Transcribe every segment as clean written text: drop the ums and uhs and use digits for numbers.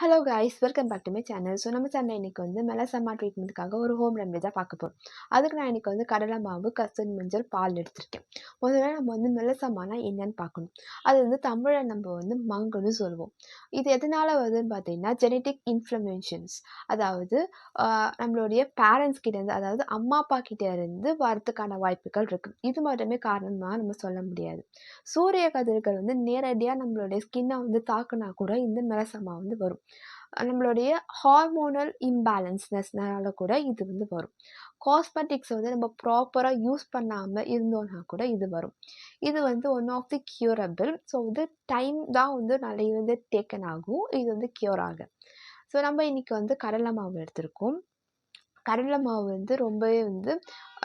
Hello guys, welcome back to my channel. So நம்ம channel இன்றைக்கி வந்து மெலசம்மா ட்ரீட்மெண்ட்டுக்காக ஒரு ஹோம் ரெமெடி தான் பார்க்க போகிறோம். அதுக்கு நான் இன்றைக்கி வந்து கடலை மாவு, கஸ்தூரி மஞ்சள், பால் எடுத்திருக்கேன். முதல்ல நம்ம வந்து மெலசம்மானா என்னன்னு பார்க்கணும். அது வந்து தமிழில் நம்ம வந்து மங்குன்னு சொல்லுவோம். இது எதனால் வருதுன்னு பார்த்தீங்கன்னா ஜெனட்டிக் இன்ஃப்ளமேஷன்ஸ், அதாவது நம்மளுடைய பேரண்ட்ஸ் கிட்டேருந்து, அதாவது அம்மா அப்பா கிட்டேருந்து வரதுக்கான வாய்ப்புகள் இருக்குது. இது மட்டுமே காரணமாக நம்ம சொல்ல முடியாது. சூரிய கதிர்கள் வந்து நேரடியாக நம்மளுடைய ஸ்கின்னை வந்து தாக்குனா கூட இந்த மெலசம்மா வந்து வரும். நம்மளுடைய ஹார்மோனல் இம்பேலன்ஸ்னஸ்னால கூட இது வந்து வரும். காஸ்மெட்டிக்ஸ் வந்து நம்ம ப்ராப்பராக யூஸ் பண்ணாமல் இருந்தோம்னா கூட இது வரும். இது வந்து one of the curable. So வந்து டைம் தான் வந்து நிறைய வந்து டேக்கன் ஆகும் இது வந்து க்யூர் ஆக. ஸோ நம்ம இன்றைக்கி வந்து கடலை மாவு எடுத்திருக்கோம். கடலை மாவு வந்து ரொம்பவே வந்து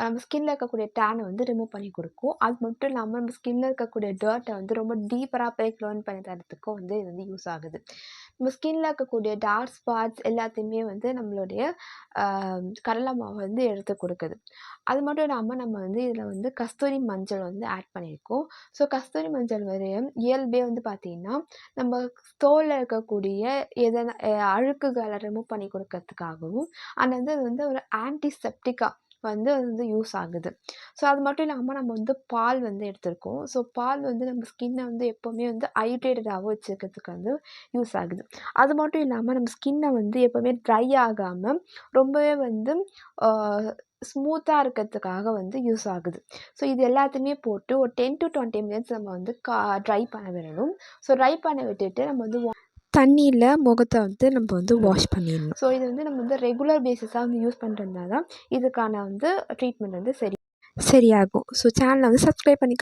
நம்ம ஸ்கின்ல இருக்கக்கூடிய டேனை வந்து ரிமூவ் பண்ணி கொடுக்கும். அது மட்டும் இல்லாமல் நம்ம ஸ்கின்ல இருக்கக்கூடிய டர்ட்டை வந்து ரொம்ப டீப்பராக போய் க்ளோன் பண்ணி தரத்துக்கும் வந்து இது வந்து யூஸ் ஆகுது. நம்ம ஸ்கின்ல இருக்கக்கூடிய டார்க் ஸ்பாட்ஸ் எல்லாத்தையுமே வந்து நம்மளுடைய கடலை மாவு வந்து எடுத்து கொடுக்குது. அது மட்டும் இல்லாமல் நம்ம வந்து இதில் வந்து கஸ்தூரி மஞ்சள் வந்து ஆட் பண்ணியிருக்கோம். ஸோ கஸ்தூரி மஞ்சள் வரையும் இயல்பே வந்து பார்த்திங்கன்னா நம்ம தோலில் இருக்கக்கூடிய எதனா அழுக்குகளை ரிமூவ் பண்ணி கொடுக்கறதுக்காகவும் அண்ட் வந்து அது வந்து ஒரு ஆன்டிசெப்டிக்காக வந்து அது வந்து யூஸ் ஆகுது. ஸோ அது மட்டும் இல்லாமல் நம்ம வந்து பால் வந்து எடுத்திருக்கோம். ஸோ பால் வந்து நம்ம ஸ்கின்னை வந்து எப்போவுமே வந்து ஹைட்ரேட்டடாகவும் வச்சுக்கிறதுக்கு வந்து யூஸ் ஆகுது. அது மட்டும் இல்லாமல் நம்ம ஸ்கின்னை வந்து எப்போவுமே ட்ரை ஆகாமல் ரொம்பவே வந்து ஸ்மூத்தாக இருக்கிறதுக்காக வந்து யூஸ் ஆகுது. ஸோ இது எல்லாத்தையுமே போட்டு ஒரு 10 to 20 மினிட்ஸ் நம்ம வந்து ட்ரை பண்ண விடணும். ஸோ ட்ரை பண்ண விட்டுட்டு நம்ம வந்து தண்ணியில் முகத்தை வந்து நம்ம வந்து வாஷ் பண்ணிடணும். ஸோ இது வந்து நம்ம வந்து ரெகுலர் பேசிஸாக வந்து யூஸ் பண்ணுறதுனால தான் இதுக்கான வந்து ட்ரீட்மெண்ட் வந்து சரியாகும். ஸோ சேனலை வந்து சப்ஸ்கிரைப் பண்ணி